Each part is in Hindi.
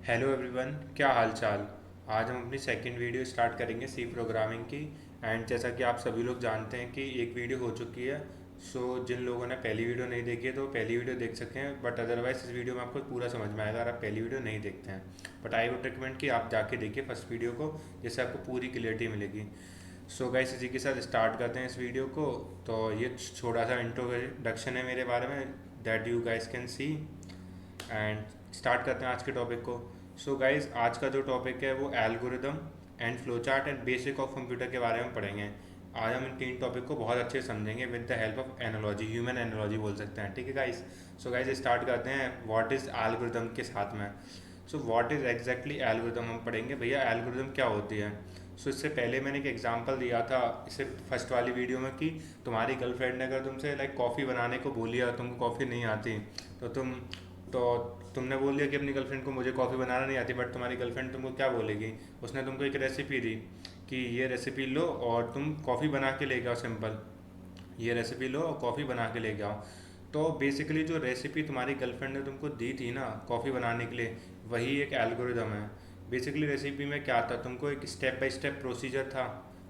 हेलो एवरीवन, क्या हाल चाल। आज हम अपनी सेकंड वीडियो स्टार्ट करेंगे सी प्रोग्रामिंग की। एंड जैसा कि आप सभी लोग जानते हैं कि एक वीडियो हो चुकी है। सो जिन लोगों ने पहली वीडियो नहीं देखी है तो वो पहली वीडियो देख सकते हैं, बट अदरवाइज इस वीडियो में आपको पूरा समझ में आएगा अगर आप पहली वीडियो नहीं देखते हैं। बट आई वुड रिकमेंड कि आप जाके देखिए फर्स्ट वीडियो को, जिससे आपको पूरी क्लियरिटी मिलेगी। सो गाइस, इसी के साथ स्टार्ट करते हैं इस वीडियो को। तो ये छोटा सा इंट्रोडक्शन है मेरे बारे में, that you guys can see. And start करते हैं आज के टॉपिक को। सो गाइज, आज का जो टॉपिक है वो algorithm and flow chart and basic of computer के बारे में पढ़ेंगे। आज हम इन तीन टॉपिक को बहुत अच्छे से समझेंगे with the help of analogy, human analogy बोल सकते हैं। ठीक है गाइज। सो गाइज स्टार्ट करते हैं व्हाट इज़ एल्गोरिदम के साथ में। So what is exactly algorithm हम पढ़ेंगे। भैया एल्गोरिदम क्या होती है। सो इससे पहले मैंने एक एग्जांपल दिया था इससे फर्स्ट वाली वीडियो में कि तुम्हारी गर्लफ्रेंड ने अगर तुमसे लाइक कॉफ़ी बनाने को बोली और तुमको कॉफ़ी नहीं आती, तो तो तुमने बोल दिया कि अपनी गर्लफ्रेंड को मुझे कॉफ़ी बनाना नहीं आती, बट तुम्हारी गर्लफ्रेंड तुमको क्या बोलेगी। उसने तुमको एक रेसिपी दी कि ये रेसिपी लो और तुम कॉफ़ी बना के ले आओ, सिंपल। ये रेसिपी लो और कॉफ़ी बना के ले आओ। तो बेसिकली जो रेसिपी तुम्हारी गर्लफ्रेंड ने तुमको दी थी ना कॉफ़ी बनाने के लिए, वही एक एल्गोरिदम है। बेसिकली रेसिपी में क्या था, तुमको एक स्टेप बाय स्टेप प्रोसीजर था,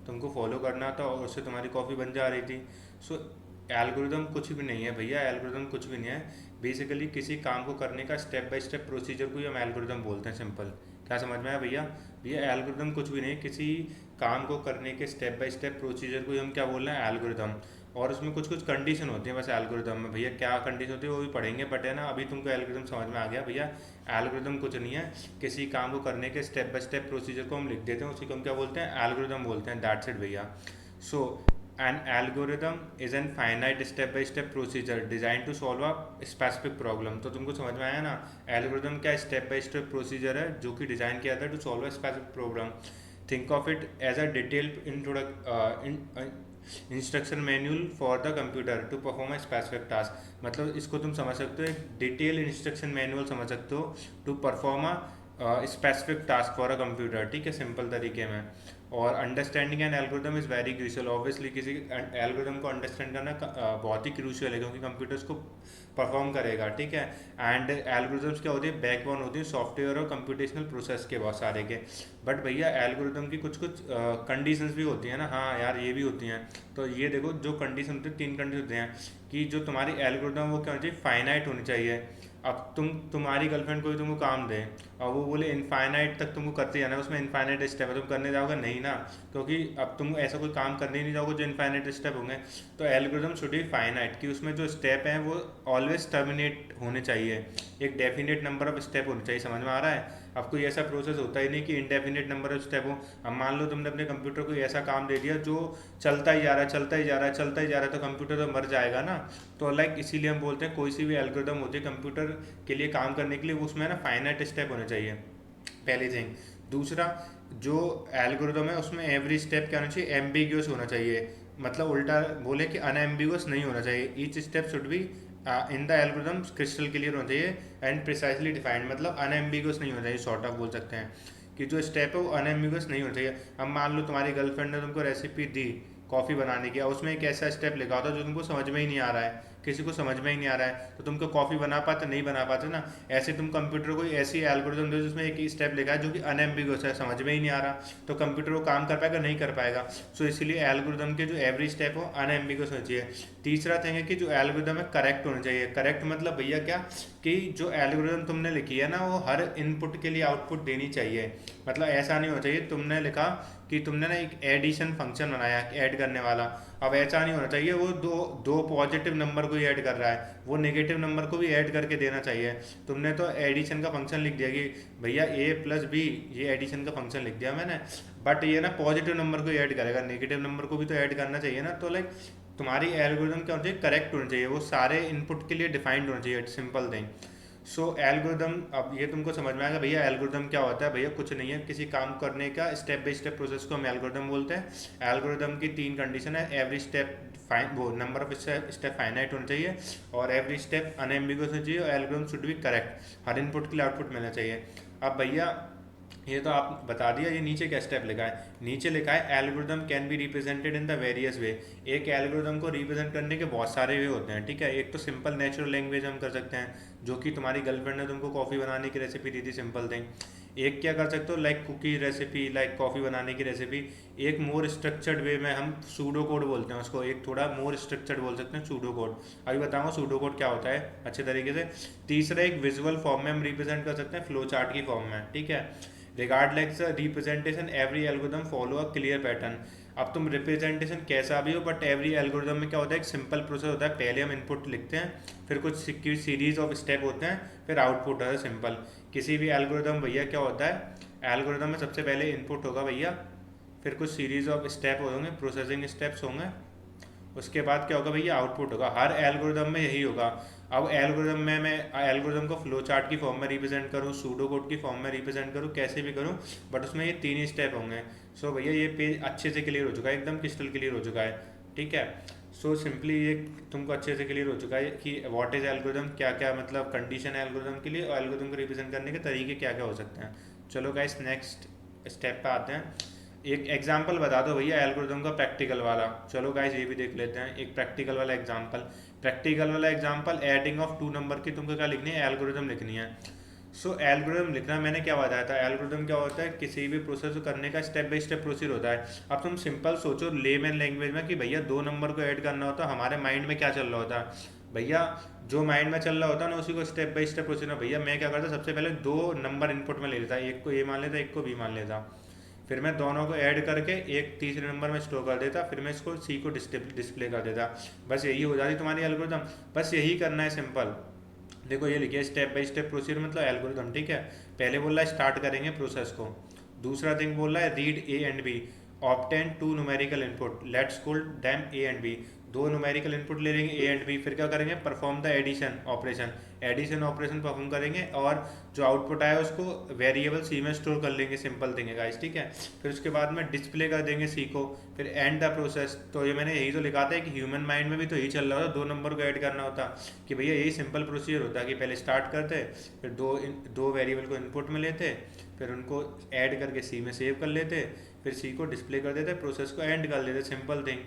तुमको फॉलो करना था और उससे तुम्हारी कॉफ़ी बन जा रही थी। सो एल्गोरिदम कुछ भी नहीं है भैया, एल्गोरिदम कुछ भी नहीं है। बेसिकली किसी काम को करने का स्टेप बाय स्टेप प्रोसीजर को ही हम एल्गोरिदम बोलते हैं, सिंपल। क्या समझ में आया भैया। भैया एल्गोरिदम कुछ भी नहीं, किसी काम को करने के स्टेप बाय स्टेप प्रोसीजर को ही हम क्या बोल रहे हैं, एल्गोरिदम। और उसमें कुछ कुछ कंडीशन होती है बस एल्गोरिदम में। भैया क्या कंडीशन होती है वो भी पढ़ेंगे, बट है ना, अभी तुमको एल्गोरिदम समझ में आ गया। भैया एल्गोरिदम कुछ नहीं है, किसी काम को करने के स्टेप बाय स्टेप प्रोसीजर को हम लिख देते हैं, उसी को हम क्या बोलते हैं, एल्गोरिदम बोलते हैं। दैट्स इट भैया। सो an algorithm is an finite step by step procedure designed to solve a specific problem। तो तुमको समझ में आया ना, एल्गोरिदम क्या स्टेप बाय स्टेप प्रोसीजर है जो कि डिजाइन किया था to solve a specific problem. Think of it as a detailed instruction manual for the computer to perform a specific task. मतलब इसको तुम समझ सकते हो, एक डिटेल इंस्ट्रक्शन मैनुअल समझ सकते हो to perform a specific task for a computer. ठीक है, सिंपल तरीके में। और understanding an algorithm is very crucial. Obviously किसी एल्गोरिदम को अंडरस्टैंड करना बहुत ही क्रूशियल है, क्योंकि कंप्यूटर्स को परफॉर्म करेगा। ठीक है। एंड एल्गोरिदम्स क्या होती है, बैकबोन होती है सॉफ्टवेयर और कंप्यूटेशनल प्रोसेस के बहुत सारे के। बट भैया एल्गोरिदम की कुछ कुछ कंडीशंस भी होती हैं ना। हाँ यार, ये भी होती हैं। तो ये देखो, जो कंडीशन होती है, तीन कंडीशन होते हैं कि जो तुम्हारी एल्गोरिदम वो क्या होनी चाहिए, फाइनाइट होनी चाहिए। अब तुम्हारी गर्लफ्रेंड कोई तुमको काम दे और वो बोले इनफाइनाइट तक तुमको करते जाना है, उसमें इनफाइनाइट स्टेप है, तुम करने जाओगे नहीं ना, क्योंकि अब तुम ऐसा कोई काम करने ही नहीं जाओगे जो इनफाइनाइट स्टेप होंगे। तो एल्गोरिदम शुड बी फाइनाइट, कि उसमें जो स्टेप हैं वो ऑलवेज टर्मिनेट होने चाहिए। एक डेफिनेट नंबर ऑफ स्टेप होने चाहिए। समझ में आ रहा है। अब कोई ऐसा प्रोसेस होता ही नहीं कि इनडेफिनेट नंबर ऑफ स्टेप हो। अब मान लो तुमने अपने कंप्यूटर को ऐसा काम दे दिया जो चलता ही जा रहा है, चलता ही जा रहा है, चलता ही जा रहा है, तो कंप्यूटर तो मर जाएगा ना। तो लाइक इसीलिए हम बोलते हैं कोई सी भी एल्गोरिदम होती है कंप्यूटर के लिए काम करने के लिए, उसमें ना फाइनाइट स्टेप होने चाहिए, पहली थिंग। दूसरा, जो एल्गोरिदम है उसमें एवरी स्टेप क्या होना चाहिए, एम्बिग्यूस होना चाहिए। मतलब उल्टा बोले कि अनएम्बिगुअस नहीं होना चाहिए। Each step should be in the algorithm crystal clear होना चाहिए एंड प्रिसाइजली डिफाइंड। मतलब अनएम्बिगुअस नहीं होना चाहिए, शॉर्ट ऑफ बोल सकते हैं कि जो स्टेप है वो अनएम्बिगुअस नहीं होना चाहिए। अब मान लो तुम्हारी गर्लफ्रेंड ने तुमको रेसिपी दी कॉफ़ी बनाने की, और उसमें एक ऐसा स्टेप लिखा होता है जो तुमको समझ में ही नहीं आ रहा है, किसी को समझ में ही नहीं आ रहा है, तो तुमको कॉफ़ी बना पाते नहीं बना पाते ना। ऐसे तुम कंप्यूटर को ऐसी एल्गोरिथम दो जिसमें एक ही स्टेप लिखा है जो कि अनएम्बिगुअस है, समझ में ही नहीं आ रहा, तो कंप्यूटर वो काम कर पाएगा नहीं कर पाएगा। सो इसीलिए एल्गोरिथम के जो एवरी स्टेप हो अनएम्बिगुअस होना चाहिए। तीसरा थिंग है कि जो एल्गोरिथम है करेक्ट होना चाहिए। करेक्ट मतलब भैया क्या, कि जो एल्गोरिथम तुमने लिखी है ना वो हर इनपुट के लिए आउटपुट देनी चाहिए। मतलब ऐसा नहीं होना चाहिए तुमने लिखा कि तुमने ना एक एडिशन फंक्शन बनाया ऐड करने वाला, अब ऐसा नहीं होना चाहिए वो दो दो पॉजिटिव नंबर को ही ऐड कर रहा है, वो नेगेटिव नंबर को भी ऐड करके देना चाहिए। तुमने तो एडिशन का फंक्शन लिख दिया कि भैया ए प्लस बी, ये एडिशन का फंक्शन लिख दिया मैंने, बट ये ना पॉजिटिव नंबर को ही ऐड करेगा, नेगेटिव नंबर को भी तो ऐड करना चाहिए ना। तो लाइक तुम्हारी एल्गोरिथम क्या होना चाहिए, करेक्ट होना चाहिए, वो सारे इनपुट के लिए डिफाइंड होना चाहिए, सिंपल थिंग। सो एल्गोरिदम, अब ये तुमको समझ में आएगा भैया एल्गोरिदम क्या होता है। भैया कुछ नहीं है, किसी काम करने का स्टेप बाय स्टेप प्रोसेस को हम एल्गोरिदम बोलते हैं। एल्गोरिदम की तीन कंडीशन है, एवरी स्टेप फाइन, वो नंबर ऑफ स्टेप फाइनाइट होना चाहिए, और एवरी स्टेप अनएम्बिगुअस होना चाहिए, और algorithm should be correct, her input के लिए आउटपुट मिलना चाहिए। अब भैया ये तो आप बता दिया। ये नीचे क्या स्टेप लिखा है? नीचे लिखा है algorithm can be represented in the various वे। एक एल्गोरिदम को रिप्रेजेंट करने के बहुत सारे वे होते हैं, ठीक है। एक तो सिंपल नेचुरल लैंग्वेज हम कर सकते हैं, जो कि तुम्हारी गर्लफ्रेंड ने तुमको कॉफ़ी बनाने की रेसिपी दी थी, सिंपल थिंग। एक क्या कर सकते हो, like cookie recipe, like coffee बनाने की रेसिपी। एक मोर स्ट्रक्चर्ड वे में हम सूडो कोड बोलते हैं उसको, एक थोड़ा मोर स्ट्रक्चर्ड बोल सकते हैं सूडो कोड। अभी बताऊंगा सूडो कोड क्या होता है अच्छे तरीके से। तीसरा एक विजुअल फॉर्म में हम रिप्रेजेंट कर सकते हैं, फ्लो चार्ट की फॉर्म में, ठीक है। Regardless representation every algorithm follow a clear pattern. अब तुम रिप्रेजेंटेशन कैसा भी हो, बट एवरी एल्गोरिदम में क्या होता है, एक सिंपल प्रोसेस होता है। पहले हम इनपुट लिखते हैं, फिर कुछ सीरीज ऑफ स्टेप होते हैं, फिर आउटपुट होता है सिंपल। किसी भी एल्गोरिदम भैया क्या होता है, एल्गोरिदम में सबसे पहले इनपुट होगा भैया, फिर कुछ सीरीज ऑफ स्टेप होंगे, प्रोसेसिंग स्टेप्स होंगे, उसके बाद क्या होगा भैया, आउटपुट होगा। हर एल्गोरिदम में यही होगा। अब एल्गोरिदम में मैं एल्गोरिदम को फ्लो चार्ट की फॉर्म में रिप्रेजेंट करूँ, सूडो कोड की फॉर्म में रिप्रेजेंट करूँ, कैसे भी करूँ, बट उसमें ये तीन ही स्टेप होंगे। सो भैया ये पेज अच्छे से क्लियर हो चुका है, एकदम क्रिस्टल क्लियर हो चुका है, ठीक है। सो सिंपली ये तुमको अच्छे से क्लियर हो चुका है कि व्हाट इज एल्गोरिदम, क्या क्या मतलब कंडीशन है एल्गोरिदम के लिए, और एल्गोरिदम को रिप्रेजेंट करने के तरीके क्या क्या हो सकते हैं। चलो गाइस नेक्स्ट स्टेप पे आते हैं। एक एग्जाम्पल बता दो भैया एल्गोरिदम का प्रैक्टिकल वाला। चलो गाइस ये भी देख लेते हैं एक प्रैक्टिकल वाला एग्जाम्पल। प्रैक्टिकल वाला example, adding of two number की तुमको क्या लिखनी है, एल्गोरिदम लिखनी है। सो एल्गोरिदम लिखना मैंने क्या बताया था, एल्गोरिदम क्या होता है, किसी भी प्रोसेस को करने का स्टेप बाय स्टेप प्रोसीड होता है। अब तुम सिंपल सोचो लेमैन लैंग्वेज में कि भैया दो नंबर को ऐड करना होता है, हमारे माइंड में क्या चल रहा होता है भैया, जो माइंड में चल रहा होता है ना उसी को स्टेप बाय स्टेप प्रोसीड। भैया मैं क्या करता, सबसे पहले दो नंबर इनपुट में ले लेता, एक को ए मान लेता, एक को बी मान लेता, फिर मैं दोनों को ऐड करके एक तीसरे नंबर में स्टोर कर देता, फिर मैं इसको सी को डिस्प्ले कर देता। बस यही हो जाती तुम्हारी एल्गोरिदम। बस यही करना है सिंपल। देखो ये लिखिए स्टेप बाय स्टेप प्रोसीजर मतलब एल्गोरिदम, ठीक है। पहले बोल रहा है स्टार्ट करेंगे प्रोसेस को। दूसरा थिंग बोल रहा है read A and B, obtain two numerical input, let's call them A and B. दो न्यूमेरिकल इनपुट ले लेंगे ए एंड बी, फिर क्या करेंगे, perform the addition operation. Addition operation perform करेंगे और जो आउटपुट आया उसको वेरिएबल सी में स्टोर कर लेंगे, सिंपल थिंग है गाइस, ठीक है। फिर उसके बाद में डिस्प्ले कर देंगे सी को, फिर एंड द प्रोसेस। तो ये मैंने यही तो लिखा था कि ह्यूमन माइंड में भी तो यही चल रहा होता, दो नंबर को ऐड करना होता कि भैया यही सिंपल प्रोसीजर होता है कि पहले स्टार्ट करते, फिर दो वेरिएबल को इनपुट में लेते, फिर उनको ऐड करके सी में सेव कर लेते, फिर सी को डिस्प्ले कर देते, प्रोसेस को एंड कर लेते, सिंपल थिंग।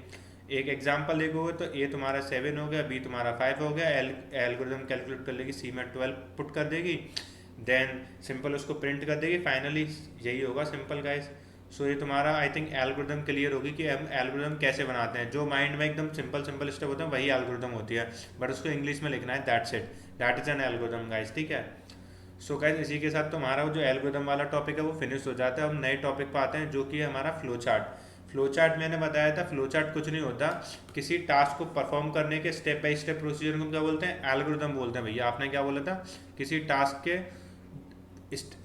एक एग्जांपल देखोगे तो ए तुम्हारा 7 हो गया, बी तुम्हारा 5 हो गया, एल्गोरिदम कैलकुलेट कर लेगी, सी में 12 पुट कर देगी, देन सिंपल उसको प्रिंट कर देगी, फाइनली यही होगा सिंपल गाइस। सो ये तुम्हारा आई थिंक एल्गोरिदम क्लियर होगी कि हम एल्गोरिदम कैसे बनाते हैं। जो माइंड में एकदम सिंपल सिंपल स्टेप होते हैं वही एल्गोरिदम होती है, बट उसको इंग्लिश में लिखना है, that's it, that is an algorithm guys, ठीक है। सो गाइस इसी के साथ तुम्हारा जो एल्गोरिदम वाला टॉपिक है वो फिनिश हो जाता है। हम नए टॉपिक पे आते हैं जो कि है हमारा फ्लो चार्ट। फ्लो चार्ट मैंने बताया था, फ्लो चार्ट कुछ नहीं होता, किसी टास्क को परफॉर्म करने के स्टेप बाय स्टेप प्रोसीजर को क्या बोलते हैं, एल्गोरिदम बोलते हैं। भैया आपने क्या बोला था, किसी टास्क के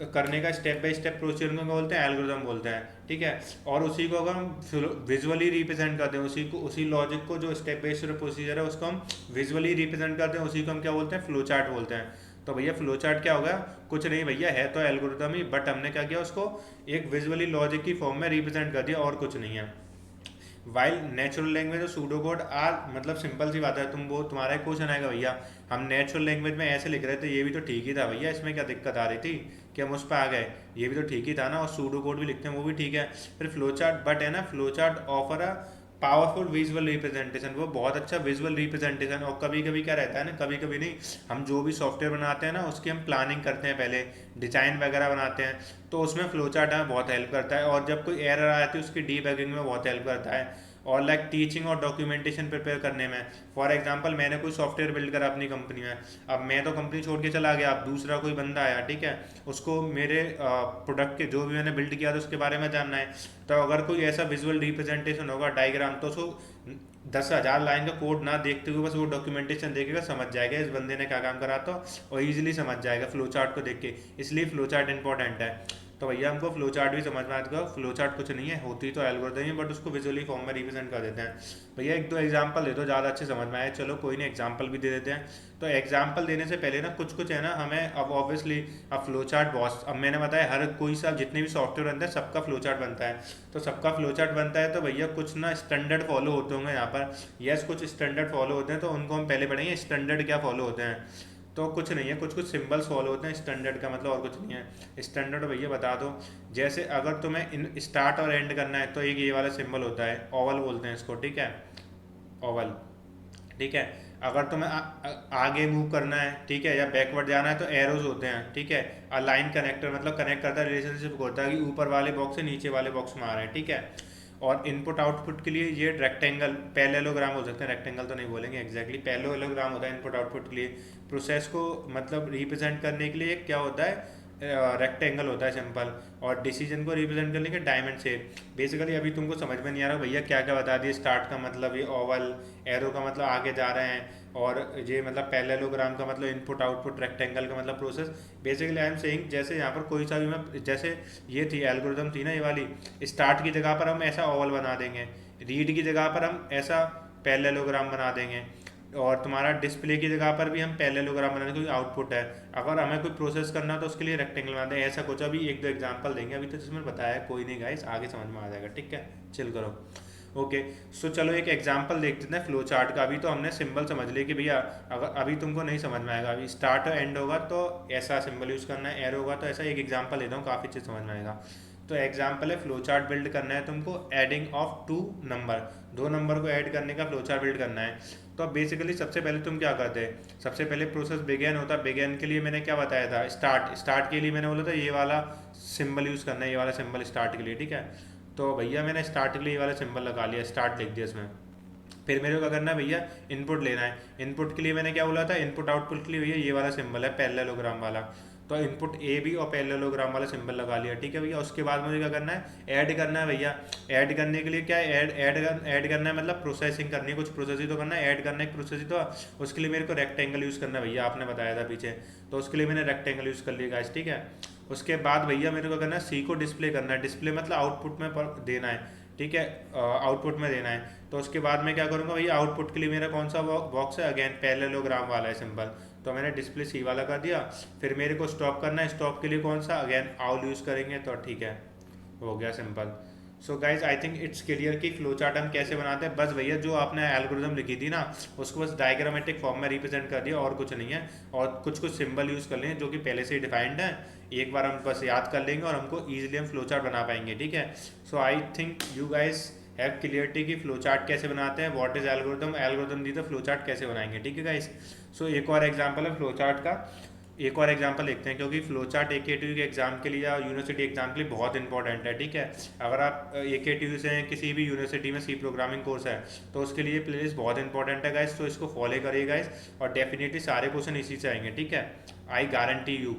करने का स्टेप बाय स्टेप प्रोसीजर को बोलते हैं, एल्गोरिदम बोलते हैं, ठीक है। और उसी को अगर हम विजुअली रिप्रेजेंट करते हैं, उसी को, उसी लॉजिक को जो स्टेप बाय स्टेप प्रोसीजर है उसको हम विजुअली रिप्रेजेंट करते हैं, उसी को हम क्या बोलते हैं, फ्लो चार्ट बोलते हैं। तो भैया फ्लो चार्ट क्या होगा, कुछ नहीं भैया, है तो एल्गोरिदम ही, बट हमने क्या किया, उसको एक विजुअली लॉजिक की फॉर्म में रिप्रेजेंट कर दिया, और कुछ नहीं है। वाइल नेचुरल लैंग्वेज और सूडो कोड आर मतलब सिंपल सी बात है। तुम वो तुम्हारा एक क्वेश्चन आएगा भैया, हम नेचुरल लैंग्वेज में ऐसे लिख रहे थे, ये भी तो ठीक ही था भैया, इसमें क्या दिक्कत आ रही थी कि हम उस पर आ गए, ये भी तो ठीक ही था ना। और सूडो कोड भी लिखते हैं वो भी ठीक है। फिर फ्लो चार्ट, बट है ना, flow chart offer a powerful visual representation, वो बहुत अच्छा विजुअल रिप्रेजेंटेशन। और कभी कभी क्या रहता है ना, कभी कभी नहीं, हम जो भी सॉफ्टवेयर बनाते हैं ना उसकी हम प्लानिंग करते हैं, पहले डिजाइन वगैरह बनाते हैं, तो उसमें फ्लो चार्ट हमें बहुत हेल्प करता है। और जब कोई एरर आती है उसकी डीबगिंग में बहुत हेल्प करता है, और लाइक टीचिंग और डॉक्यूमेंटेशन प्रिपेयर करने में। फॉर एग्जांपल मैंने कोई सॉफ्टवेयर बिल्ड करा अपनी कंपनी में, अब मैं तो कंपनी छोड़ के चला गया, अब दूसरा कोई बंदा आया, ठीक है, उसको मेरे प्रोडक्ट के जो भी मैंने बिल्ड किया था उसके बारे में जानना है। तो अगर कोई ऐसा विजुअल रिप्रेजेंटेशन होगा, डायग्राम, तो उसको 10,000 लाइन का कोड ना देखते हुए बस वो डॉक्यूमेंटेशन देखेगा, समझ जाएगा इस बंदे ने क्या काम करा था, और ईजिली समझ जाएगा फ्लो चार्ट को देख के। इसलिए फ्लो चार्ट इंपॉर्टेंट है। तो भैया हमको फ्लो चार्ट भी समझ में आता है। फ्लो चार्ट कुछ नहीं है, होती तो एल्गोरिथम ही, बट उसको विजुअली फॉर्म में रिप्रेजेंट कर देते हैं। भैया एक दो एग्जांपल दे दो, ज़्यादा अच्छे समझ में आए। चलो कोई नहीं, एग्जांपल भी दे देते हैं। तो एग्जांपल देने से पहले ना कुछ कुछ है ना हमें, अब ऑब्वियसली अब फ्लो चार्ट बहुत, अब मैंने बताया हर कोई सा जितने भी सॉफ्टवेयर बनता है सबका फ्लो चार्ट बनता है। तो सबका फ्लो चार्ट बनता है तो भैया कुछ ना स्टैंडर्ड फॉलो होते होंगे यहाँ पर। यस कुछ स्टैंडर्ड फॉलो होते हैं, तो उनको हम पहले पढ़ेंगे स्टैंडर्ड क्या फॉलो होते हैं। तो कुछ नहीं है, कुछ कुछ सिंबल सॉल्व होते हैं स्टैंडर्ड का मतलब, और कुछ नहीं है। स्टैंडर्ड भैया बता दो, जैसे अगर तुम्हें इन स्टार्ट और एंड करना है तो एक ये वाला सिंबल होता है, ओवल बोलते हैं इसको, ठीक है, ओवल, ठीक है। अगर तुम्हें आगे मूव करना है, ठीक है, या बैकवर्ड जाना है तो एरोज होते हैं, ठीक है। अलाइन कनेक्टर मतलब कनेक्ट करता है, रिलेशनशिप होता है कि ऊपर वाले बॉक्स से नीचे वाले बॉक्स में आ रहे हैं, ठीक है। और इनपुट आउटपुट के लिए ये रेक्टेंगल पैरेललोग्राम हो सकते हैं, रेक्टेंगल तो नहीं बोलेंगे एग्जैक्टली, पैरेललोग्राम होता है इनपुट आउटपुट के लिए। प्रोसेस को मतलब रिप्रेजेंट करने के लिए क्या होता है, रेक्टेंगल होता है सिंपल। और डिसीजन को रिप्रेजेंट करने के डायमंड शेप। बेसिकली अभी तुमको समझ में नहीं आ रहा भैया क्या क्या बता दिए, स्टार्ट का मतलब ये ओवल, एरो का मतलब आगे जा रहे हैं, और ये मतलब पैरेललोग्राम का मतलब इनपुट आउटपुट, रेक्टेंगल का मतलब process. Basically I am saying जैसे यहाँ पर कोई सा भी मैं, जैसे ये थी एल्गोरिथम थी ना ये वाली, स्टार्ट की जगह पर हम ऐसा ओवल बना देंगे, रीड की जगह पर हम ऐसा पैरेललोग्राम बना देंगे, और तुम्हारा डिस्प्ले की जगह पर भी हम पैरेललोग्राम बनाने, क्योंकि आउटपुट है। अगर हमें कोई प्रोसेस करना तो उसके लिए रेक्टेंगल बनाते हैं, ऐसा कुछ। अभी एक दो एग्जांपल देंगे, अभी तो जिसमें बताया कोई नहीं गाइस, आगे समझ में आ जाएगा, ठीक है, चिल करो। ओके, सो चलो एक एग्जांपल देखते हैं फ्लो चार्ट का। अभी तो हमने सिंबल समझ लिया कि भैया अगर अभी तुमको नहीं समझ में आएगा, अभी स्टार्ट और एंड होगा तो ऐसा सिंबल यूज़ करना है, एरो होगा तो ऐसा। एक एग्जांपल लेता हूँ, काफ़ी चीज़ समझ में आएगा। तो एग्जांपल है, फ्लो चार्ट बिल्ड करना है तुमको, एडिंग ऑफ टू नंबर, दो नंबर को ऐड करने का फ्लो चार्ट बिल्ड करना है। तो अब बेसिकली सबसे पहले तुम क्या करते हैं, सबसे पहले प्रोसेस बिगेन होता है। बिगेन के लिए मैंने क्या बताया था, स्टार्ट, स्टार्ट के लिए मैंने बोला था ये वाला सिंबल यूज़ करना है, ये वाला सिंबल स्टार्ट के लिए, ठीक है। तो भैया मैंने स्टार्ट के लिए ये वाला सिंबल लगा लिया, स्टार्ट लिख दिया इसमें। फिर मेरे को क्या करना है भैया, इनपुट लेना है। इनपुट के लिए मैंने क्या बोला था, इनपुट आउटपुट के लिए भैया ये वाला सिंबल है पैरेललोग्राम वाला। तो इनपुट ए बी और पैरेललोग्राम वाला सिंबल लगा लिया, ठीक है भैया। उसके बाद मुझे क्या करना है, ऐड करना है भैया। ऐड करने के लिए क्या है, ऐड करना है मतलब प्रोसेसिंग करनी है, कुछ प्रोसेसिंग तो करना है, ऐड करना है प्रोसेसिंग। तो उसके लिए मेरे को रेक्टेंगल यूज़ करना है भैया, आपने बताया था पीछे, तो उसके लिए मैंने रेक्टेंगल यूज़ कर लिया गाइस, ठीक है। उसके बाद भैया मेरे को करना है, सी को डिस्प्ले करना है। डिस्प्ले मतलब आउटपुट में देना है, ठीक है, आउटपुट में देना है। तो उसके बाद मैं क्या करूँगा भैया, आउटपुट के लिए मेरा कौन सा बॉक्स है, अगेन पैरेललोग्राम वाला है सिंबल, तो मैंने डिस्प्ले सी वाला कर दिया। फिर मेरे को स्टॉप करना है, स्टॉप के लिए कौन सा, अगेन आउल यूज़ करेंगे, तो ठीक है, हो गया simple. So guys I think it's clear कि फ्लो चार्ट हम कैसे बनाते हैं। बस भैया जो आपने एल्गोरिथम लिखी थी ना, उसको बस डायग्रामेटिक फॉर्म में रिप्रेजेंट कर दिया, और कुछ नहीं है। और कुछ कुछ सिंबल यूज़ कर लेंगे जो कि पहले से ही डिफाइंड है, एक बार हम बस याद कर लेंगे और हमको ईजिली हम फ्लो चार्ट बना पाएंगे, ठीक है। So I think you guys have clarity कि फ्लो चार्ट कैसे बनाते हैं, व्हाट इज एल्गोरिथम, एल्गोरिथम दी तो फ्लो चार्ट कैसे बनाएंगे, ठीक है गाइस। सो एक और एग्जांपल है फ्लो चार्ट का, एक और एग्जांपल देखते हैं, क्योंकि फ्लो चार्ट AKTU के एग्जाम के लिए या यूनिवर्सिटी एग्जाम के लिए बहुत इंपॉर्टेंट है, ठीक है। अगर आप AKTU से हैं, किसी भी यूनिवर्सिटी में सी प्रोग्रामिंग कोर्स है, तो उसके लिए प्लेलिस्ट बहुत इंपॉर्टेंट है गाइस, तो इसको फॉलो करिए गाइस, और डेफिनेटली सारे क्वेश्चन इसी से आएंगे, ठीक है, आई गारंटी यू,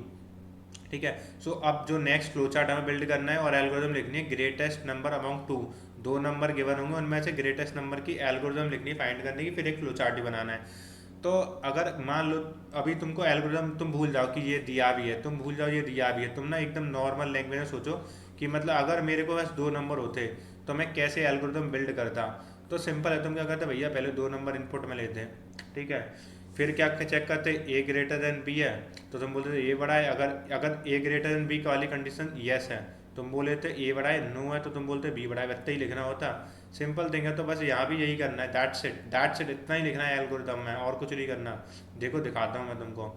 ठीक है। सो अब जो नेक्स्ट फ्लो चार्ट हमें बिल्ड करना है और एल्गोरिथम लिखनी है, ग्रेटेस्ट नंबर अमॉन्ग टू, दो नंबर गिवन होंगे, उनमें से ग्रेटेस्ट नंबर की एल्गोरिथम लिखनी है फाइंड करने की, फिर एक फ्लो चार्ट ही बनाना है। तो अगर मान लो अभी तुमको एल्गोरिथम तुम भूल जाओ कि ये दिया भी है, तुम भूल जाओ ये दिया भी है, तुम ना एकदम नॉर्मल लैंग्वेज में सोचो कि मतलब अगर मेरे को बस दो नंबर होते तो मैं कैसे एल्गोरिथम बिल्ड करता। तो सिंपल है, तुम क्या करते भैया, पहले दो नंबर इनपुट में लेते हैं, ठीक है। फिर क्या चेक करते, ए ग्रेटर देन बी है तो तुम बोलते ए बड़ा है, अगर अगर ए ग्रेटर देन बी वाली कंडीशन यस है, तुम बोले थे ए बड़ा है, नो है तो तुम बोलते बी बड़ा है, इतना ही लिखना होता, सिंपल थिंग है। तो बस यहाँ भी यही करना है, दैट्स इट, इतना ही लिखना है एल्गोरिथम में, और कुछ नहीं करना। देखो दिखाता हूँ मैं तुमको,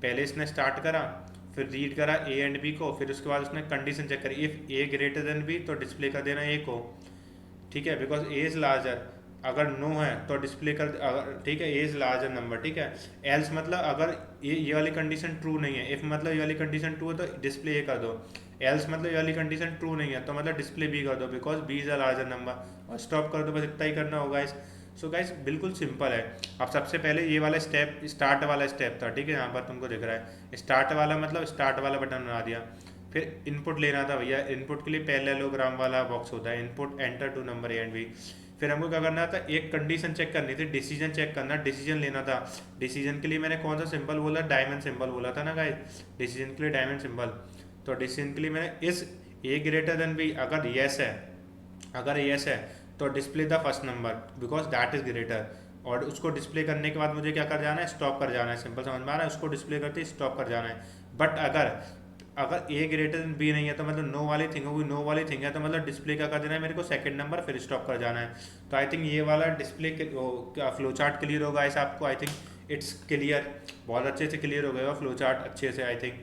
पहले इसने स्टार्ट करा, फिर रीड करा ए एंड बी को, फिर उसके बाद उसने कंडीशन चेक करी, if A greater than B तो डिस्प्ले कर देना ए को, ठीक है, बिकॉज ए इज़ लार्जर। अगर नो है तो डिस्प्ले कर, अगर ठीक है ए इज़ लार्जर नंबर, ठीक है। एल्स मतलब अगर ये वाली कंडीशन ट्रू नहीं है, इफ़ मतलब ये वाली कंडीशन ट्रू है तो डिस्प्ले ए कर दो, एल्स मतलब ये वाली कंडीशन ट्रू नहीं है तो मतलब डिस्प्ले बी कर दो, because B is a larger number, और स्टॉप कर दो, बस इतना ही करना होगा इस। सो गाइस बिल्कुल सिंपल है। अब सबसे पहले ये वाला स्टेप स्टार्ट वाला स्टेप था, ठीक है, यहाँ पर तुमको दिख रहा है स्टार्ट वाला, मतलब स्टार्ट वाला बटन बना दिया। फिर इनपुट लेना था भैया, इनपुट के लिए पैरेललोग्राम वाला बॉक्स होता है, input enter two number A and B. फिर हमको क्या करना था, एक कंडीशन चेक करनी थी, डिसीजन चेक करना, डिसीजन लेना था। डिसीजन के लिए मैंने कौन सा सिंबल बोला, डायमंड सिंबल बोला था ना गाइस, डिसीजन के लिए डायमंड सिंबल। तो डिसीजन के लिए मैंने इस ए ग्रेटर देन बी, अगर यस है, अगर यस है तो display the first number because that is greater, और उसको डिस्प्ले करने के बाद मुझे क्या कर जाना है, स्टॉप कर जाना है, सिंपल समझ में आ रहा है, उसको डिस्प्ले करते ही स्टॉप कर जाना है। बट अगर अगर ए ग्रेटर देन बी नहीं है तो मतलब नो वाली थिंग होगी, नो वाली थिंग है तो मतलब डिस्प्ले क्या कर देना है मेरे को, सेकंड नंबर, फिर स्टॉप कर जाना है। तो आई थिंक ये वाला डिस्प्ले फ्लो चार्ट क्लियर होगा ऐसा आपको, आई थिंक इट्स क्लियर, बहुत अच्छे से क्लियर हो गया फ्लो चार्ट अच्छे से आई थिंक,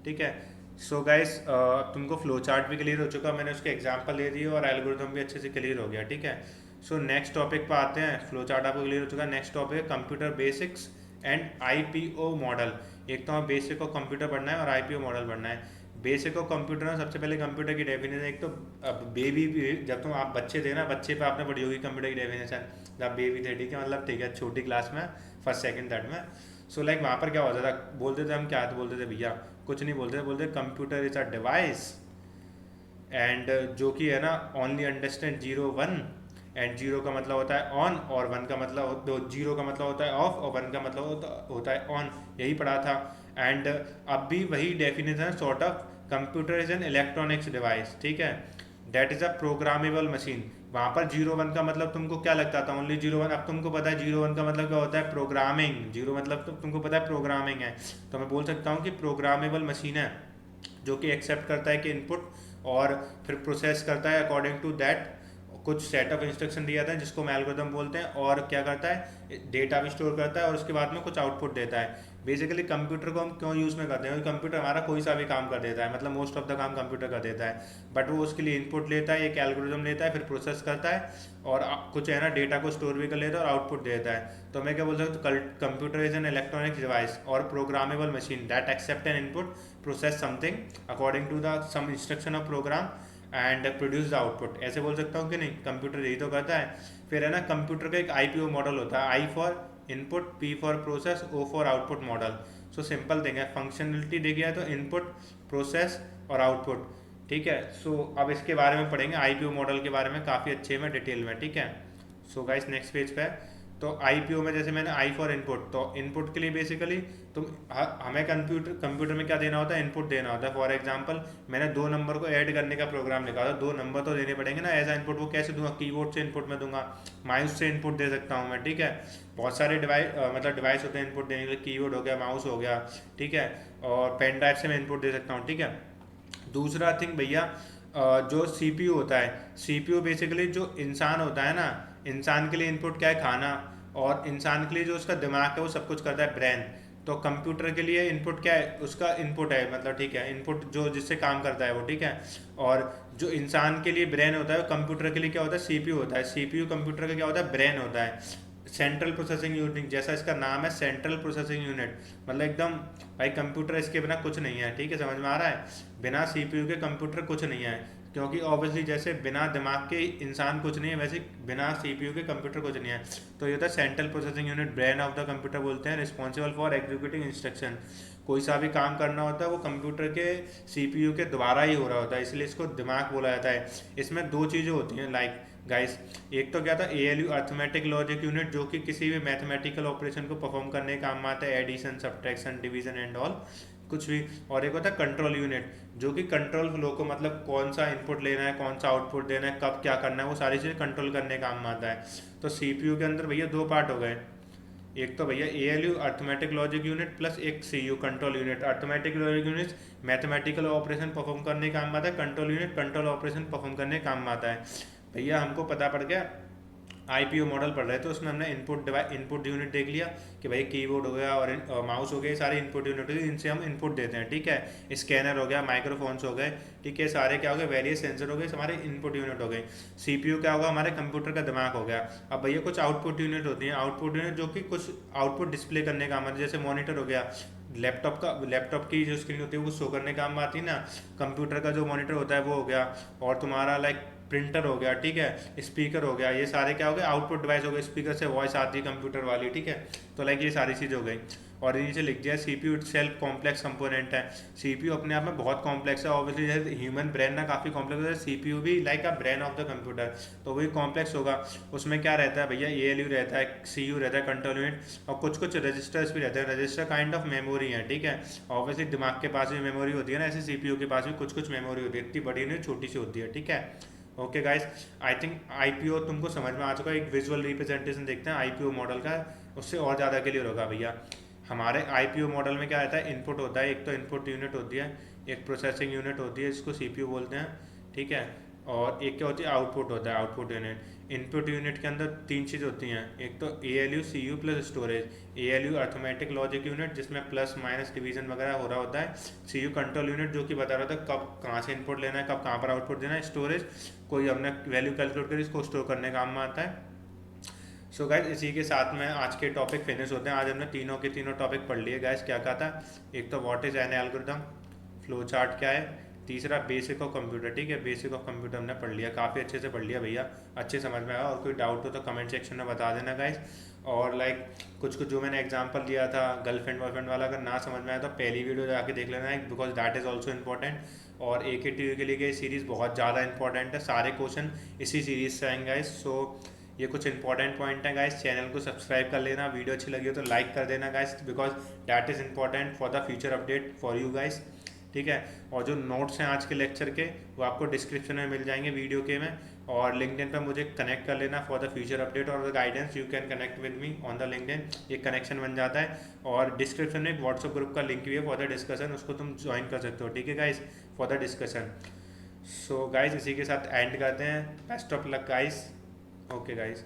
ठीक है। सो गाइस तुमको फ्लो चार्ट भी क्लियर हो चुका, मैंने उसके एग्जांपल दे दिए और एल्गोरिथम भी अच्छे से क्लियर हो गया, ठीक है। सो नेक्स्ट टॉपिक पे आते हैं, फ्लो चार्ट आपको क्लियर हो चुका है। नेक्स्ट टॉपिक है computer basics and IPO model. एक तो हमें बेसिक ऑफ कंप्यूटर पढ़ना है और आईपीओ मॉडल पढ़ना है। बेसिक ऑफ कंप्यूटर में सबसे पहले कंप्यूटर की डेफिनेशन, एक तो अब बेबी भी जब तुम आप बच्चे थे ना, बच्चे पे आपने पढ़ी होगी कंप्यूटर की डेफिनेशन जब बेबी थे, ठीक है, मतलब ठीक है छोटी क्लास में फर्स्ट सेकंड थर्ड में। सो लाइक वहाँ पर क्या होता था, बोलते थे हम क्या तो बोलते थे भैया कुछ नहीं बोलते थे, बोलते computer is a device and जो कि है ना only understand zero one, and zero का मतलब होता है ऑन और वन का मतलब जीरो का मतलब होता है ऑफ और वन का मतलब होता है ऑन, यही पढ़ा था। एंड अब भी वही डेफिनेशन है sort of, computer is N electronics device, ठीक है, that is a programmable machine. वहाँ पर जीरो वन का मतलब तुमको क्या लगता था, ओनली जीरो वन, अब तुमको पता है जीरो वन का मतलब क्या होता है, प्रोग्रामिंग, जीरो मतलब तो तुमको पता है प्रोग्रामिंग है, तो मैं बोल सकता हूँ कि प्रोग्रामेबल मशीन है जो कि एक्सेप्ट करता है कि इनपुट और फिर प्रोसेस करता है अकॉर्डिंग टू दैट, कुछ सेट ऑफ इंस्ट्रक्शन दिया था जिसको हम एल्गोरिथम बोलते हैं, और क्या करता है डेटा भी स्टोर करता है और उसके बाद में कुछ आउटपुट देता है। बेसिकली कंप्यूटर को हम क्यों यूज़ में करते हैं, कंप्यूटर हमारा कोई सा भी काम कर देता है, मतलब मोस्ट ऑफ द काम कंप्यूटर कर देता है, बट वो उसके लिए इनपुट लेता है, एक एल्गोरिथम लेता है, फिर प्रोसेस करता है और कुछ है ना डेटा को स्टोर भी कर लेता है और आउटपुट देता है। तो मैं क्या बोल सकता हूँ, computer is an electronic device और programmable machine that accept an input, process something according to the some instruction of program and produce the output, ऐसे बोल सकता हूँ कि नहीं, कंप्यूटर यही तो करता है। फिर है ना कंप्यूटर का एक आईपीओ मॉडल होता है, I for input, P for process, O for output model. So simple thing है, फंक्शनलिटी देखी जाए तो इनपुट, प्रोसेस और आउटपुट, ठीक है। सो अब इसके बारे में पढ़ेंगे आईपीओ मॉडल के बारे में काफ़ी अच्छे में डिटेल में, ठीक है। सो गाइस नेक्स्ट पेज पे है। तो आईपीओ में जैसे मैंने आई फॉर इनपुट, तो इनपुट के लिए बेसिकली तुम हमें कंप्यूटर में क्या देना होता है, इनपुट देना होता है। फॉर एग्जांपल मैंने दो नंबर को ऐड करने का प्रोग्राम लिखा था, दो नंबर तो देने पड़ेंगे ना एज आ इनपुट, वो कैसे दूंगा, कीबोर्ड से इनपुट में दूंगा, माउस से इनपुट दे सकता हूँ मैं, ठीक है। बहुत सारे डिवाइस मतलब डिवाइस होते हैं इनपुट देने के लिए, कीबोर्ड हो गया, माउस हो गया, ठीक है, और पेन ड्राइव से मैं इनपुट दे सकता हूँ, ठीक है। दूसरा थिंग भैया जो सीपीयू होता है, सीपीयू बेसिकली जो इंसान होता है ना, इंसान के लिए इनपुट क्या है, खाना, और इंसान के लिए जो उसका दिमाग है वो सब कुछ करता है, ब्रेन। तो कंप्यूटर के लिए इनपुट क्या है, उसका इनपुट है, मतलब ठीक है, इनपुट जो जिससे काम करता है वो, ठीक है। और जो इंसान के लिए ब्रेन होता है, कंप्यूटर के लिए क्या होता है, सीपीयू होता है। सीपीयू कंप्यूटर का क्या होता है, ब्रेन होता है, सेंट्रल प्रोसेसिंग यूनिट, जैसा इसका नाम है सेंट्रल प्रोसेसिंग यूनिट, मतलब एकदम भाई कंप्यूटर इसके बिना कुछ नहीं है, ठीक है, समझ में आ रहा है, बिना सीपीयू के कंप्यूटर कुछ नहीं है। क्योंकि ऑब्वियसली जैसे बिना दिमाग के इंसान कुछ नहीं है, वैसे बिना सीपीयू के कंप्यूटर कुछ नहीं है। तो ये होता है central processing unit, brain of the computer बोलते हैं, रिस्पॉन्सिबल फॉर एग्जीक्यूटिंग इंस्ट्रक्शन। कोई सा भी काम करना होता है वो कंप्यूटर के सीपीयू के द्वारा ही हो रहा होता है, इसलिए इसको दिमाग बोला जाता है। इसमें दो चीज़ें होती हैं लाइक गाइस, एक तो क्या था एएलयू, अर्थमेटिक लॉजिक यूनिट, जो कि किसी भी मैथमेटिकल ऑपरेशन को परफॉर्म करने का काम आता है, addition, subtraction, division and all कुछ भी। और एक होता है कंट्रोल यूनिट, जो कि कंट्रोल फ्लो को, मतलब कौन सा इनपुट लेना है, कौन सा आउटपुट देना है, कब क्या करना है, वो सारी चीज़ें कंट्रोल करने का काम आता है। तो सीपीयू के अंदर भैया दो पार्ट हो गए, एक तो भैया ALU arithmetic logic unit plus एक CU control unit. Arithmetic logic unit mathematical operation perform करने का काम आता है, control unit control operation perform करने का काम आता है। भैया हमको पता पड़ गया, आईपीओ मॉडल पढ़ रहे थे उसमें हमने इनपुट यूनिट देख लिया कि भाई कीबोर्ड हो गया और माउस हो गए, सारे इनपुट यूनिट होगी, इनसे हम इनपुट देते हैं, ठीक है। स्कैनर हो गया, माइक्रोफोन्स हो गए, ठीक है, सारे क्या हो गए, वेरियस सेंसर हो गए, हमारे इनपुट यूनिट हो गए। सीपीयू क्या होगा, हमारे कंप्यूटर का दिमाग हो गया। अब भैया कुछ आउटपुट यूनिट होती हैं, आउटपुट यूनिट जो कि कुछ आउटपुट डिस्प्ले करने का, मतलब जैसे मॉनिटर हो गया, लैपटॉप की जो स्क्रीन होती है वो शो करने काम आती है ना, कंप्यूटर का जो मॉनिटर होता है वो हो गया, और तुम्हारा लाइक प्रिंटर हो गया, ठीक है, स्पीकर हो गया, ये सारे क्या हो गए, आउटपुट डिवाइस हो गए, स्पीकर से वॉइस आती है कंप्यूटर वाली, ठीक है। तो लाइक ये सारी चीज़ हो गई। और नीचे लिख दिया CPU it self complex component है। सीपीयू अपने आप में बहुत कॉम्प्लेक्स है, ऑब्वियसली जैसे ह्यूमन ब्रेन ना काफ़ी कॉम्प्लेक्स है, सीपीयू भी like a brain of the computer, तो वही कॉम्प्लेक्स होगा। उसमें क्या रहता है भैया, एएलयू रहता है, सीयू रहता है कंट्रोल यूनिट, और कुछ कुछ रजिस्टर्स भी रहते हैं, रजिस्टर काइंड ऑफ मेमोरी है, ठीक है। ऑब्वियसली दिमाग के पास भी मेमोरी होती है ना, ऐसे सीपीयू के पास भी कुछ कुछ मेमोरी होती है, इतनी बड़ी नहीं छोटी सी होती है, ठीक है। Okay guys, I think IPO तुमको समझ में आ चुका है। एक विजुअल रिप्रेजेंटेशन देखते हैं आईपीओ मॉडल का, उससे और ज़्यादा क्लियर होगा भैया। हमारे आईपीओ मॉडल में क्या रहता है, इनपुट होता है, एक तो इनपुट यूनिट होती है, एक प्रोसेसिंग यूनिट होती है जिसको सीपीयू बोलते हैं, ठीक है। और एक क्या होती है, आउटपुट होता है, आउटपुट यूनिट। इनपुट यूनिट के अंदर तीन चीज़ होती हैं, एक तो ALU CPU plus storage. ALU arithmetic logic unit जिसमें प्लस माइनस डिवीजन वगैरह हो रहा होता है। CPU कंट्रोल यूनिट जो कि बता रहा था कब कहाँ से इनपुट लेना है, कब कहाँ पर आउटपुट देना है। स्टोरेज कोई हमने वैल्यू कैलकुलेट करी इसको स्टोर करने काम में आता है। सो गाइज इसी के साथ में आज के टॉपिक फिनिश होते हैं। आज हमने तीनों के तीनों टॉपिक पढ़ लिए गाइज। क्या कहा था, एक तो what is an algorithm, flow chart क्या है, तीसरा बेसिक ऑफ कंप्यूटर। ठीक है, बेसिक ऑफ कंप्यूटर हमने पढ़ लिया, काफ़ी अच्छे से पढ़ लिया भैया, अच्छे समझ में आया। और कोई डाउट हो तो कमेंट सेक्शन में बता देना गाइज। और लाइक कुछ कुछ जो मैंने एग्जांपल दिया था गर्लफ्रेंड बॉयफ्रेंड वाला, अगर ना समझ में आया तो पहली वीडियो जाके देख लेना है, because that is also important. और AKTU के लिए ये सीरीज़ बहुत ज़्यादा इंपॉर्टेंट है, सारे क्वेश्चन इसी सीरीज़ से आएंगे गाइज। सो ये कुछ इंपॉर्टेंट पॉइंट है गाइस। चैनल को सब्सक्राइब कर लेना, वीडियो अच्छी लगी हो तो लाइक कर देना guys, because that is important for the future update for you guys. ठीक है, और जो नोट्स हैं आज के लेक्चर के वो आपको डिस्क्रिप्शन में मिल जाएंगे वीडियो के में। और लिंक्डइन पर मुझे कनेक्ट कर लेना फॉर द फ्यूचर अपडेट और the guidance. You can connect with me on the LinkedIn, एक कनेक्शन बन जाता है। और डिस्क्रिप्शन में एक व्हाट्सअप ग्रुप का लिंक भी है फॉर द डिस्कशन, उसको तुम ज्वाइन कर सकते हो। ठीक है guys, for the discussion. So guys इसी के साथ एंड करते हैं। Best of luck guys. Okay guys.